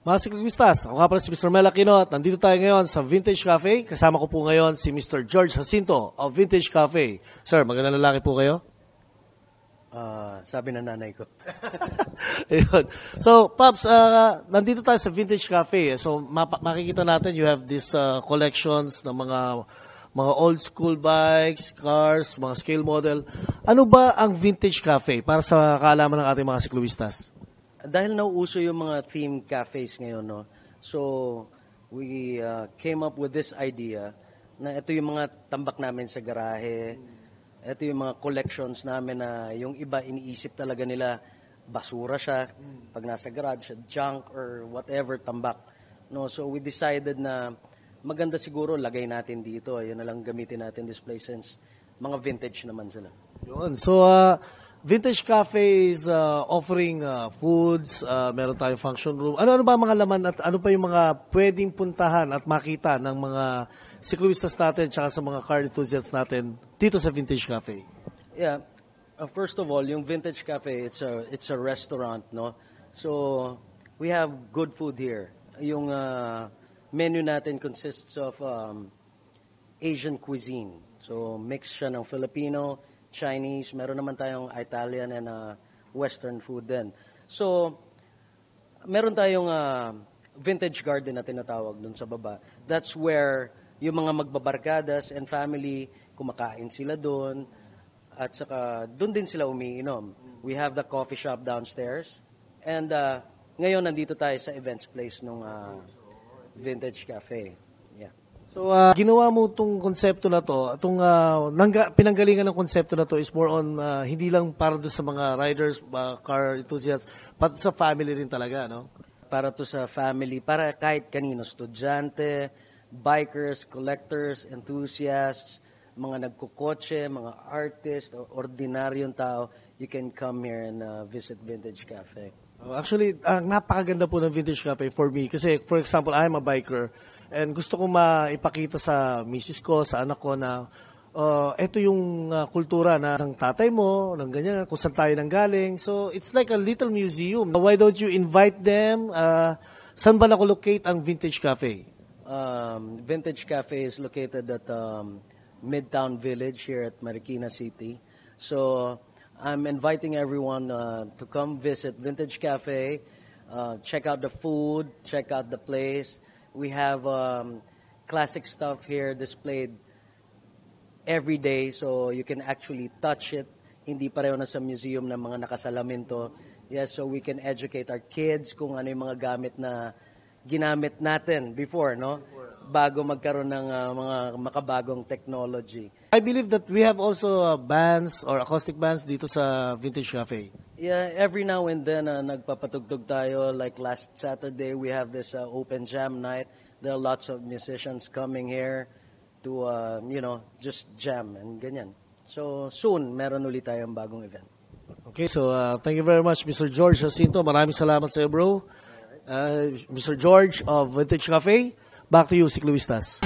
Mga siklistas, ako nga pala si Mr. Mel Aquino at nandito tayo ngayon sa Vintage Cafe. Kasama ko po ngayon si Mr. George Jacinto of Vintage Cafe. Sir, magandang lalaki po kayo? Sabi ng nanay ko. Ayun. So, Pops, nandito tayo sa Vintage Cafe. So, makikita natin you have these collections ng mga old school bikes, cars, mga scale model. Ano ba ang Vintage Cafe para sa kaalaman ng ating mga siklistas? Dahil nauuso yung mga theme cafes ngayon, no? So, we came up with this idea na ito yung mga tambak namin sa garahe, ito yung mga collections namin na yung iba iniisip talaga nila basura siya pag nasa garage, junk or whatever tambak. No, so we decided na maganda siguro lagay natin dito. Yun na lang gamitin natin this place since mga vintage naman sila. Yun. So, Vintage Cafe is offering foods, meron tayong function room. Ano ba mga laman at ano pa yung mga pwedeng puntahan at makita ng mga siklistas natin tsaka sa mga car enthusiasts natin dito sa Vintage Cafe? Yeah. First of all, yung Vintage Cafe, it's a restaurant, no? So, we have good food here. Yung menu natin consists of Asian cuisine. So, mix siya ng Filipino, Chinese, meron naman tayong Italian and Western food din. So, meron tayong vintage garden na tinatawag dun sa baba. That's where yung mga magbabarkadas and family, kumakain sila dun at saka dun din sila umiinom. We have the coffee shop downstairs and ngayon nandito tayo sa events place ng Vintage Cafe. Yeah. So, ginawa mo itong konsepto na to, itong pinanggalingan ng konsepto na to is more on hindi lang para sa mga riders, car enthusiasts, pati sa family rin talaga, no? Para to sa family, para kahit kanino, estudyante, bikers, collectors, enthusiasts, mga nagkukotse, mga artists, ordinaryong tao, you can come here and visit Vintage Cafe. Actually, napakaganda po ng Vintage Cafe for me kasi, for example, I'm a biker. And gusto ko maipakita sa misis ko, sa anak ko na ito yung kultura ng tatay mo, ng ganyan, kung saan tayo nanggaling. So, it's like a little museum. Why don't you invite them? Saan ba nakolocate ang Vintage Cafe? Vintage Cafe is located at Midtown Village here at Marikina City. So, I'm inviting everyone to come visit Vintage Cafe, check out the food, check out the place. We have classic stuff here displayed every day so you can actually touch it. Hindi pareho na sa museum ng mga nakasalamin to. Yes, so we can educate our kids kung ano yung mga gamit na ginamit natin before, no? Bago magkaroon ng mga makabagong technology. I believe that we have also bands or acoustic bands dito sa Vintage Cafe. Yeah, every now and then nagpapatugtog tayo. Like last Saturday, we have this open jam night. There are lots of musicians coming here to, just jam and ganyan. So soon, meron ulit tayong bagong event. Okay, so thank you very much, Mr. George Jacinto. Maraming salamat sa iyo, bro. Mr. George of Vintage Cafe. Back to you, Siklistas.